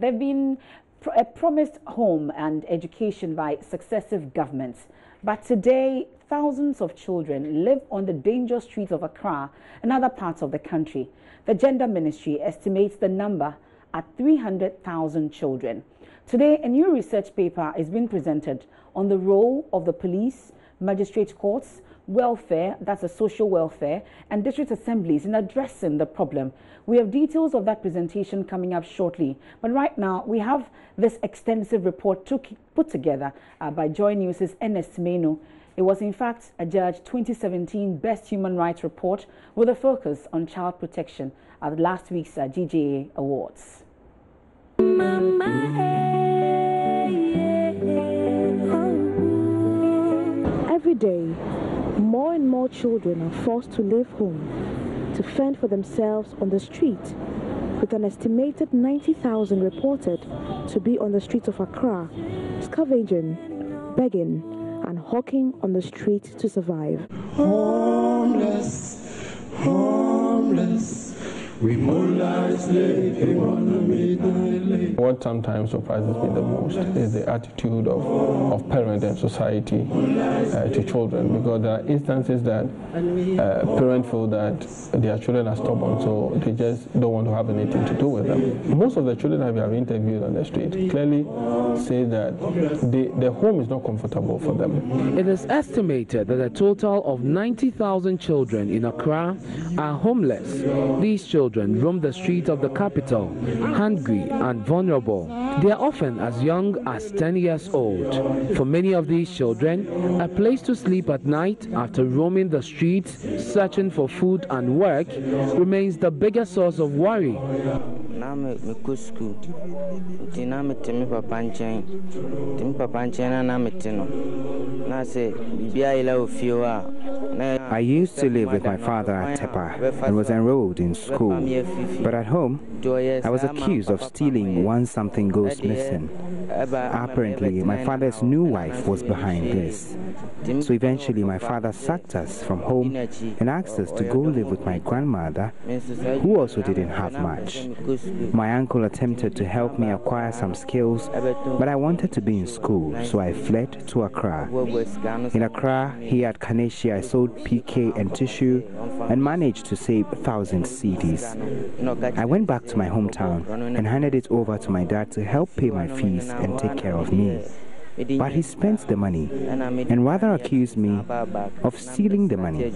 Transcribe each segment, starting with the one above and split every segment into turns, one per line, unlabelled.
They've been promised home and education by successive governments. But today, thousands of children live on the dangerous streets of Accra and other parts of the country. The Gender Ministry estimates the number at 300,000 children. Today, a new research paper is being presented on the role of the police, magistrate courts, welfare, that's the social welfare, and district assemblies in addressing the problem. We have details of that presentation coming up shortly. But right now, we have this extensive report put together by JoyNews' Ernest Meno. It was, in fact, a Judge 2017 Best Human Rights Report with a focus on child protection at last week's GJA Awards.
Every day, more and more children are forced to leave home to fend for themselves on the street, with an estimated 90,000 reported to be on the streets of Accra, scavenging, begging, and hawking on the street to survive.
Homeless, homeless. We moonlight slave, what sometimes surprises me the most is the attitude of parents and society to children, because there are instances that parents feel that their children are stubborn, so they just don't want to have anything to do with them. Most of the children that we have interviewed on the street clearly say that their home is not comfortable for them.
It is estimated that a total of 90,000 children in Accra are homeless. These children roam the streets of the capital, hungry and vulnerable. They are often as young as 10 years old. For many of these children, a place to sleep at night after roaming the streets, searching for food and work, remains the biggest source of worry.
I used to live with my father at Tepa and was enrolled in school. But at home, I was accused of stealing once something goes missing. Apparently, my father's new wife was behind this. So eventually, my father sacked us from home and asked us to go live with my grandmother, who also didn't have much. My uncle attempted to help me acquire some skills, but I wanted to be in school, so I fled to Accra. In Accra, here at Kaneshia, I sold PK and tissue and managed to save 1,000 cedis. I went back to my hometown and handed it over to my dad to help pay my fees and take care of me. But he spent the money and rather accused me of stealing the money.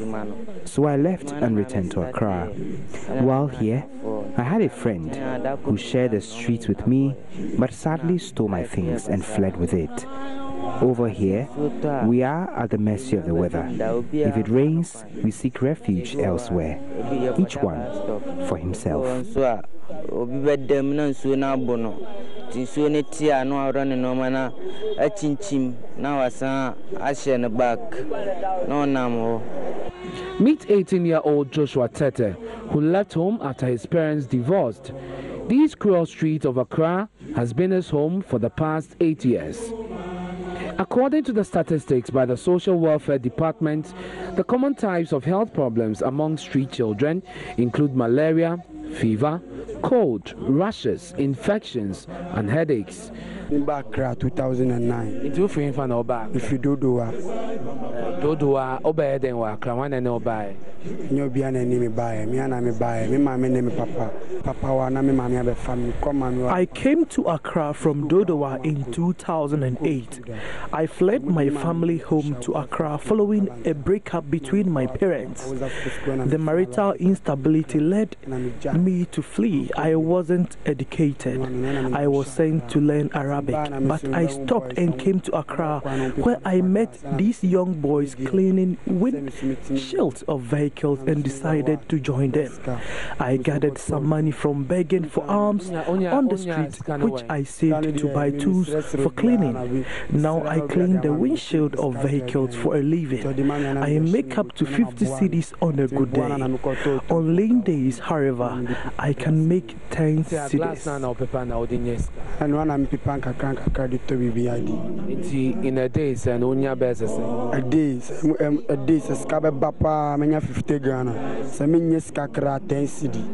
So I left and returned to Accra. While here, I had a friend who shared the streets with me, but sadly stole my things and fled with it. Over here, we are at the mercy of the weather. If it rains, we seek refuge elsewhere, each one for himself.
Meet 18-year-old Joshua Tete, who left home after his parents divorced. This cruel street of Accra has been his home for the past 8 years. According to the statistics by the Social Welfare Department, the common types of health problems among street children include malaria, fever, cold, rashes, infections, and headaches.
In Accra 2009.
If you do obey then work, one and obey.
You be an enemy buy me and I buy me, my name Papa. Papa, and my family.
I came to Accra from Dodowa in 2008. I fled my family home to Accra following a breakup between my parents. The marital instability led me to flee. I wasn't educated. I was sent to learn Arabic, but I stopped and came to Accra, where I met these young boys cleaning windshields of vehicles and decided to join them. I gathered some money from begging for alms on the street, which I saved to buy tools for cleaning. Now I clean the windshield of vehicles for a living. I make up to 50 cedis on a good day. On lean days, however, I can make 10 cedis.
In a day, say no nya best say.
A day say skabe bapa menya 50 Ghana. Say menya skakra 10 cedi.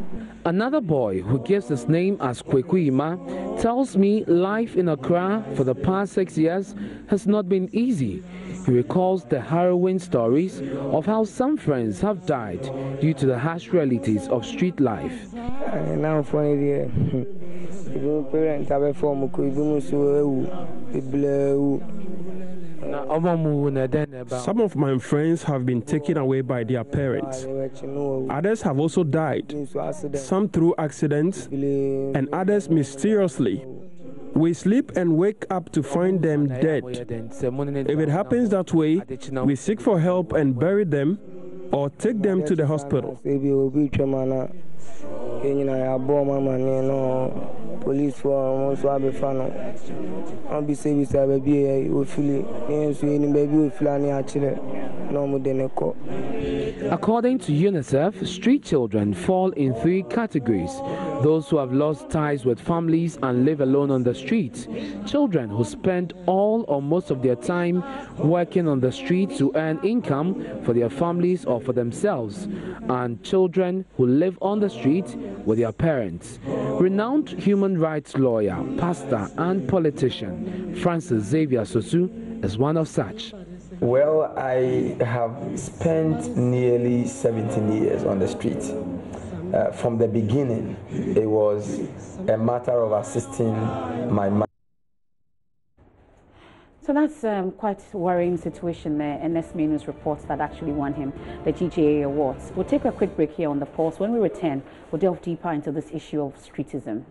Another boy who gives his name as Kwekuima tells me life in Accra for the past 6 years has not been easy. He recalls the harrowing stories of how some friends have died due to the harsh realities of street life.
Now funny parents have form
Some of my friends have been taken away by their parents. Others have also died, some through accidents and others mysteriously. We sleep and wake up to find them dead. If it happens that way, we seek for help and bury them or take them to the hospital.
Police for
According to UNICEF, street children fall in 3 categories: those who have lost ties with families and live alone on the streets, children who spend all or most of their time working on the streets to earn income for their families or for themselves, and children who live on the street with their parents. Renowned human rights lawyer, pastor and politician Francis Xavier Sosu is one of such.
Well, I have spent nearly 17 years on the street. From the beginning, it was a matter of assisting my mother.
So that's quite a worrying situation there. NSME News reports that actually won him the GJA Awards. We'll take a quick break here on the Pulse. When we return, we'll delve deeper into this issue of streetism.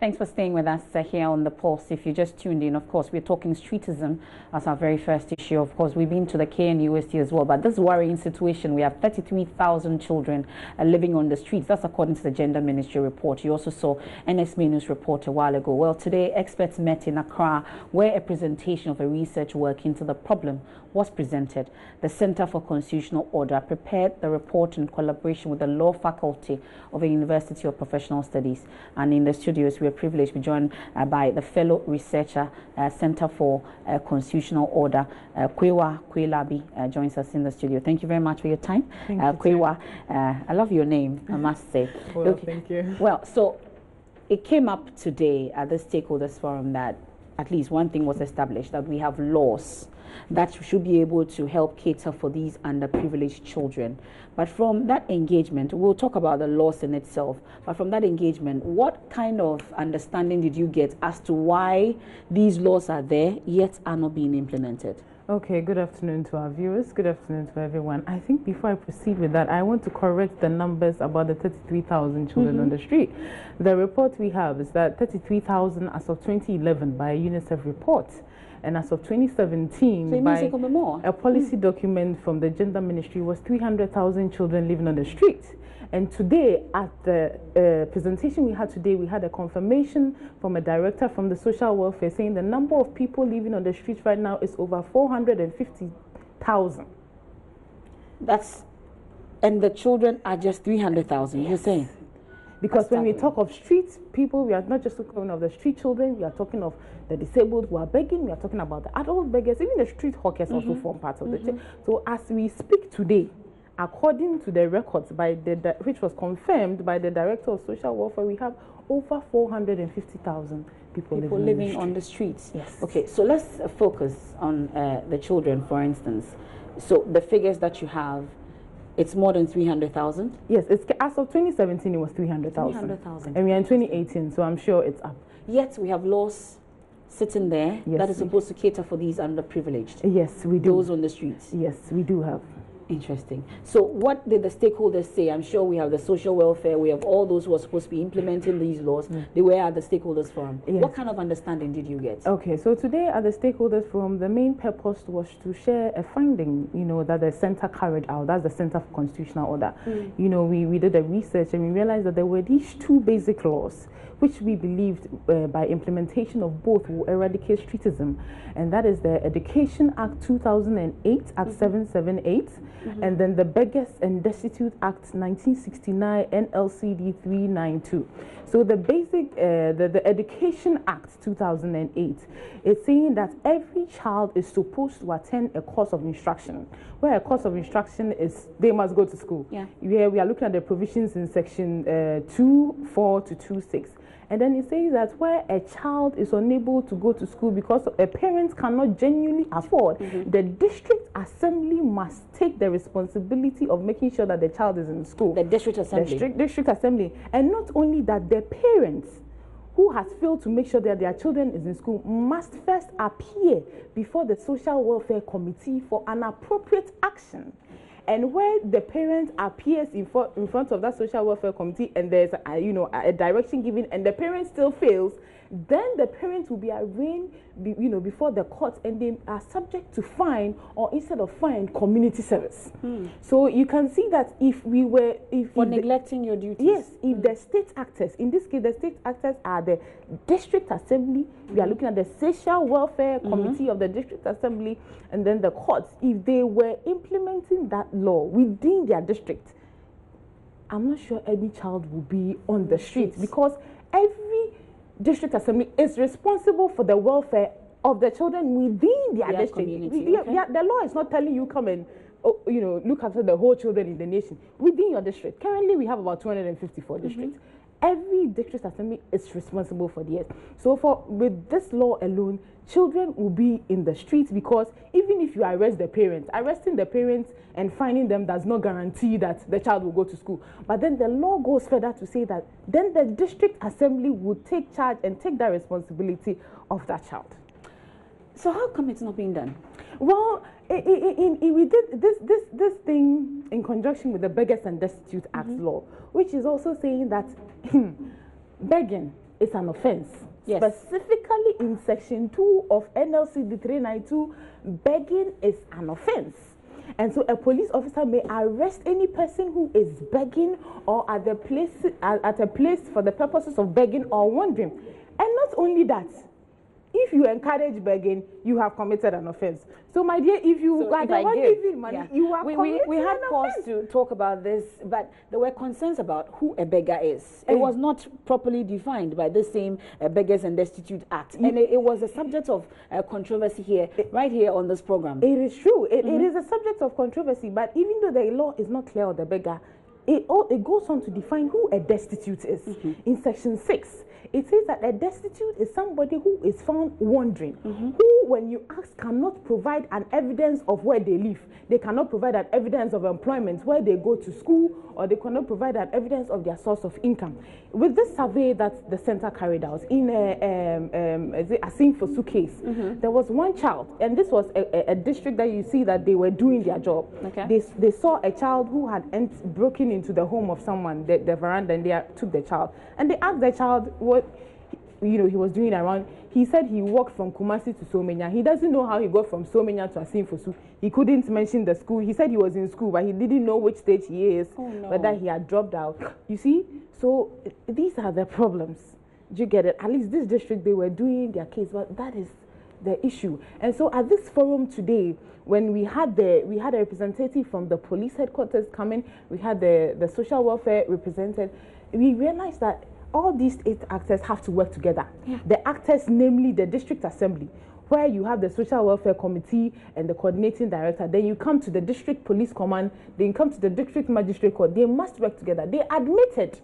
Thanks for staying with us here on The Pulse. If you just tuned in, of course, we're talking streetism as our very first issue. Of course, we've been to the KNUST as well. But this worrying situation, we have 33,000 children living on the streets. That's according to the Gender Ministry report. You also saw NSME News report a while ago. Well, today, experts met in Accra where a presentation of a research work into the problem was presented. The Center for Constitutional Order prepared the report in collaboration with the Law Faculty of the University of Professional Studies. And in the studios, we are privileged to be joined by the fellow researcher, Center for Constitutional Order, Kwewa Kwelabi, joins us in the studio. Thank you very much for your time. Kwewa, I love your name, I must say.
Well, okay. Thank you.
Well, so it came up today at the Stakeholders Forum that at least one thing was established, that we have laws that should be able to help cater for these underprivileged children. But from that engagement, we'll talk about the laws in itself, but from that engagement, what kind of understanding did you get as to why these laws are there yet are not being implemented?
Okay, good afternoon to our viewers. Good afternoon to everyone. I think before I proceed with that, I want to correct the numbers about the 33,000 children on the street. The report we have is that 33,000 as of 2011 by a UNICEF report. And as of 2017,
so
by a policy document from the Gender Ministry, was 300,000 children living on the street. And today, at the presentation we had today, we had a confirmation from a director from the social welfare saying the number of people living on the streets right now is over 450,000.
And the children are just 300,000, you're saying?
Because when we talk of street people, we are not just talking of the street children, we are talking of the disabled who are begging, we are talking about the adult beggars, even the street hawkers also form part of the. So as we speak today, according to the records by which was confirmed by the Director of Social Welfare, we have over 450,000 people living on the streets. Yes.
Okay, so let's focus on the children, for instance. So the figures that you have, it's more than 300,000?
Yes, it's, as of 2017, it was 300,000. 300,000. And we are in 2018, so I'm sure it's up.
Yet we have laws sitting there that is supposed to cater for these underprivileged.
Yes, we do.
Those on the streets.
Yes, we do have.
Interesting. So what did the stakeholders say? I'm sure we have the social welfare, we have all those who are supposed to be implementing these laws. They were at the stakeholders forum. Yes. What kind of understanding did you get?
Okay, so today at the stakeholders forum, the main purpose was to share a finding, you know, that the center carried out. That's the Center for Constitutional Order. You know, we did a research and we realized that there were these 2 basic laws which we believed by implementation of both will eradicate streetism, and that is the Education Act 2008, Act 778, and then the Beggars and Destitute Act 1969 NLCD 392. So the basic, the Education Act 2008 is saying that every child is supposed to attend a course of instruction, where a course of instruction is they must go to school.
Yeah.
Here we are looking at the provisions in section 2.4 to 2.6. And then it says that where a child is unable to go to school because a parent cannot genuinely afford, the district assembly must take the responsibility of making sure that the child is in school.
The district assembly.
The district assembly. And not only that, the parents who has failed to make sure that their children is in school must first appear before the Social Welfare Committee for an appropriate action. And where the parent appears in front of that Social Welfare Committee and there's a direction given and the parent still fails, then the parent will be arraigned before the court, and they are subject to fine, or instead of fine, community service. So you can see that if
neglecting your duties.
Yes, if the state actors, in this case the state actors are the district assembly, we are looking at the Social Welfare Committee of the district assembly, and then the courts, if they were implementing that law within their district, I'm not sure any child will be on the streets, because every district assembly is responsible for the welfare of the children within their district.
Community.
The law is not telling you come and look after the whole children in the nation within your district. Currently, we have about 254 districts. Every district assembly is responsible for theirs. So with this law alone, children will be in the streets, because even if you arrest the parents, arresting the parents and fining them does not guarantee that the child will go to school. But then the law goes further to say that then the district assembly would take charge and take that responsibility of that child.
So how come it's not being done?
Well, we did this thing in conjunction with the Beggars and Destitute Act law, which is also saying that begging is an offense.
Yes.
Specifically in section 2 of NLCD 392, begging is an offense. And so a police officer may arrest any person who is begging or at a place for the purposes of begging or wandering. And not only that, if you encourage begging, you have committed an offense. So, my dear, if you are the one giving money, you are committing
we had
an
cause
offense.
to talk about this, but there were concerns about who a beggar is. It was not properly defined by the same Beggars and Destitute Act, and it was a subject of controversy here, right here on this program.
It is true. It is a subject of controversy, but even though the law is not clear on the beggar, it goes on to define who a destitute is. In section 6, it says that a destitute is somebody who is found wandering, who, when you ask, cannot provide an evidence of where they live. They cannot provide an evidence of employment, where they go to school, or they cannot provide an evidence of their source of income. With this survey that the center carried out in a Sing for Su case, there was one child, and this was a district that you see that they were doing their job.
Okay.
They saw a child who had broken into the home of someone, the veranda, and they took the child. And they asked the child what he was doing around. He said he walked from Kumasi to Somenya. He doesn't know how he got from Somenya to Asinfosu. He couldn't mention the school. He said he was in school, but he didn't know which stage he is, whether he had dropped out. You see? So these are the problems. Do you get it? At least this district, they were doing their case, but that is the issue. And so at this forum today, when we had a representative from the police headquarters coming, we had the social welfare represented, we realized that all these 8 actors have to work together. The actors, namely the district assembly, where you have the social welfare committee and the coordinating director. Then you come to the district police command, then you come to the district magistrate court. They must work together. They admitted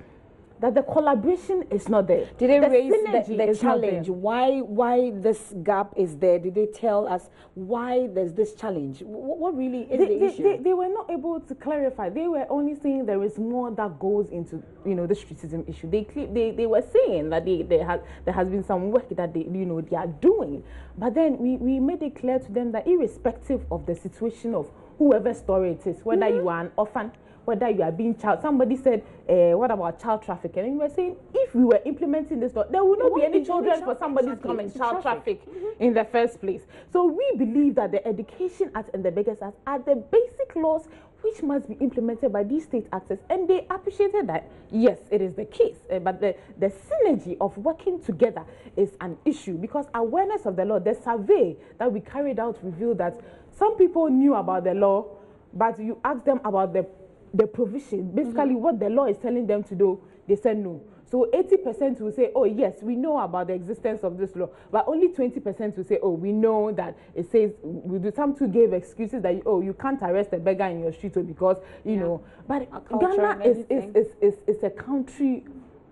that the collaboration is not there.
Did they raise the challenge? Why this gap is there? Did they tell us why there's this challenge? What really is the issue?
They were not able to clarify. They were only saying there is more that goes into the streetism issue. They were saying that there has been some work that they are doing, but then we made it clear to them that irrespective of the situation of whoever story it is, whether you are an orphan, whether you are being child. Somebody said, what about child trafficking? And we were saying, if we were implementing this law, there will not be any children for somebody to come and child traffic in the first place. So we believe that the Education Act and the Beggars Act are the basic laws which must be implemented by these state actors. And they appreciated that, yes, it is the case. But the synergy of working together is an issue, because awareness of the law, the survey that we carried out revealed that some people knew about the law, but you ask them about the provision, basically what the law is telling them to do, they said no. So 80% will say, oh yes, we know about the existence of this law, but only 20% will say, oh, we know that it says, we do. Some two gave excuses that, oh, you can't arrest a beggar in your street because, you know, but Ghana is a country,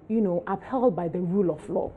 you know, upheld by the rule of law.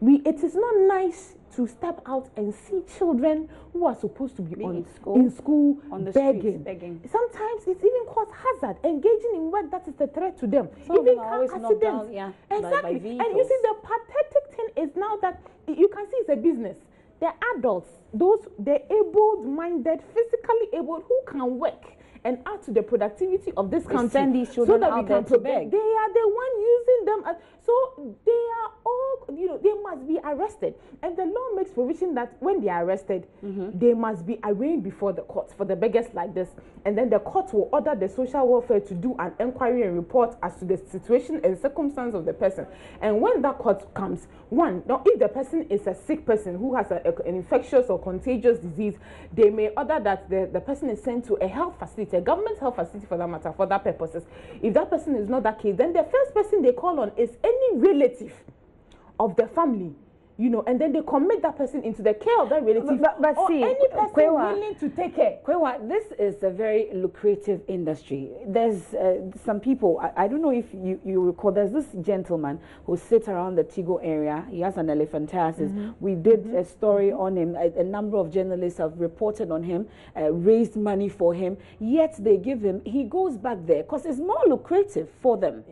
It is not nice to step out and see children who are supposed to be in school on the begging. Sometimes it's even cause hazard, engaging in work that is a threat to them.
Some
even
car accidents. Down,
exactly. And you see, the pathetic thing is now that you can see it's a business. The adults, the able-minded, physically able, who can work and add to the productivity of this country,
send these children
so that
out
we can
there to beg.
They are the one using them so they are all, you know, they must be arrested, and the law makes provision that when they are arrested, they must be arraigned before the court for the beggars like this, and then the court will order the social welfare to do an inquiry and report as to the situation and circumstance of the person. And when that court comes, now if the person is a sick person who has an infectious or contagious disease, they may order that the person is sent to a health facility, a government health facility for that matter, for that purposes. If that person is not that case, then the first person they call on is any relative of the family, you know, and then they commit that person into the care of that relative,
but
or
see,
any person willing to take care.
This is a very lucrative industry. There's some people, I don't know if you recall, there's this gentleman who sits around the Tigo area. He has an elephantiasis. We did a story on him. A number of journalists have reported on him, raised money for him, yet they give him, he goes back there because it's more lucrative for them.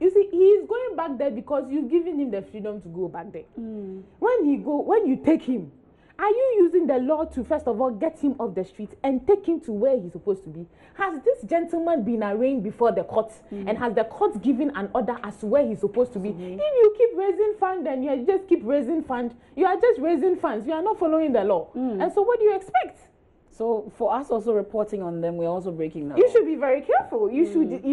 You see, he is going back there because you've given him the freedom to go back there. When you take him, are you using the law to first of all get him off the street and take him to where he's supposed to be? Has this gentleman been arraigned before the court, and has the court given an order as to where he's supposed to be? If you keep raising funds and you just keep raising funds, you are just raising funds. You are not following the law. And so what do you expect?
So for us also reporting on them, we're also breaking the law.
You should be very careful. You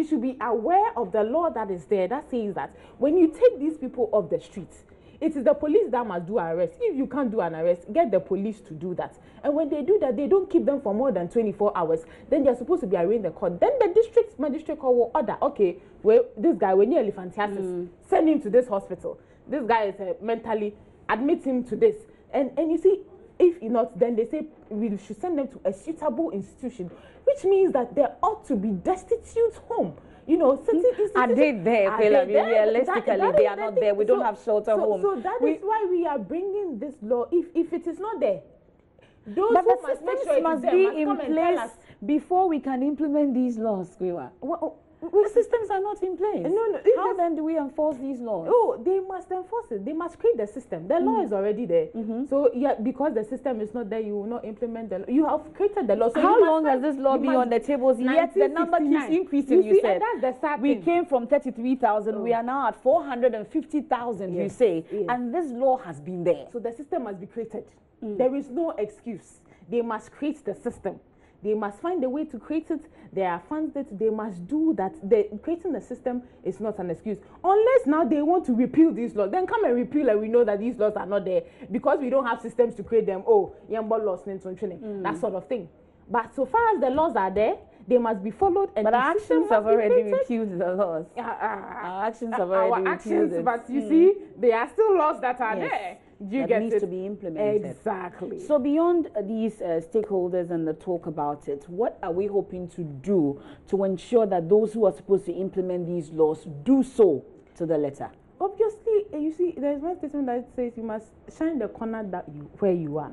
should be aware of the law that is there that says that when you take these people off the street, it is the police that must do arrest. If you can't do an arrest, get the police to do that. And when they do that, they don't keep them for more than 24 hours. Then they're supposed to be arraigned in the court. Then the district magistrate court will order, okay, well, this guy, when you're elephantiasis, send him to this hospital. This guy is mentally, admit him to this. And you see, if not, then they say we should send them to a suitable institution, which means that they ought to be destitute home. You know,
are they there? Realistically, they are not there. We don't have shelter homes.
So that is why we are bringing this law. If it is not there, those
but
who
the systems must be in place before we can implement these laws, Kwewa. The systems are not in place. How then do we enforce these laws?
Oh, they must enforce it. They must create the system. The law is already there. So yeah, because the system is not there, you will not implement the law. You have created the law. So
how long has this law been on the tables? Yet the number keeps increasing. You said
that's the sad
we came from 33,000. We are now at 450,000. You say, and this law has been there.
So the system must be created. There is no excuse. They must create the system. They must find a way to create it. There are funds that they must do that. Creating the system is not an excuse. Unless now they want to repeal these laws. Then come and repeal and we know that these laws are not there. Because we don't have systems to create them. Oh, Yamba laws, that sort of thing. But so far as the laws are there, they must be followed. And
but our actions have already repealed the laws. Our actions have already repealed it.
But you see, there are still laws that are there.
That needs to be implemented.
Exactly.
So beyond these stakeholders and the talk about it, what are we hoping to do to ensure that those who are supposed to implement these laws do so to the letter?
Obviously, you see, there's one statement that says you must shine the corner where you are.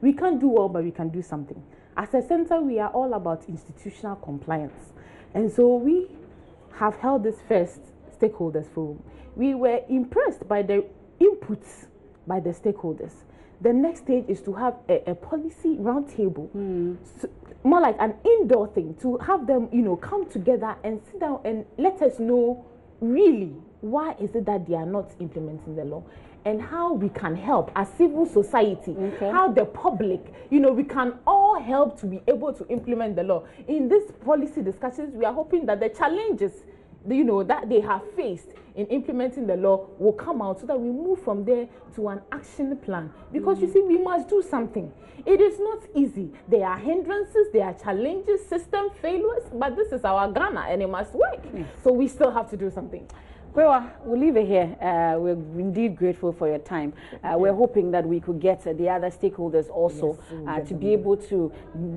We can't do all, but we can do something. As a center, we are all about institutional compliance. And so we have held this first stakeholders forum. We were impressed by the inputs by the stakeholders. The next stage is to have a policy roundtable, so, more like an indoor thing, to have them, you know, come together and sit down and let us know really why is it that they are not implementing the law, and how we can help as civil society, how the public, you know, we can all help to be able to implement the law. In these policy discussions, we are hoping that the challenges that they have faced in implementing the law will come out, so that we move from there to an action plan. Because you see, we must do something. It is not easy. There are hindrances, there are challenges, system failures, but this is our Ghana and it must work. So we still have to do something.
Well, we'll leave it here. We're indeed grateful for your time. We're hoping that we could get the other stakeholders also to be able to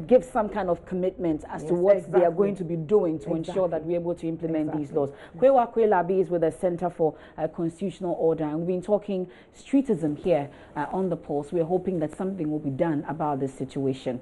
give some kind of commitment as to what they are going to be doing to ensure that we're able to implement these laws. Kwewa Kwelabi is with the Center for Constitutional Order, and we've been talking streetism here on the Pulse. We're hoping that something will be done about this situation.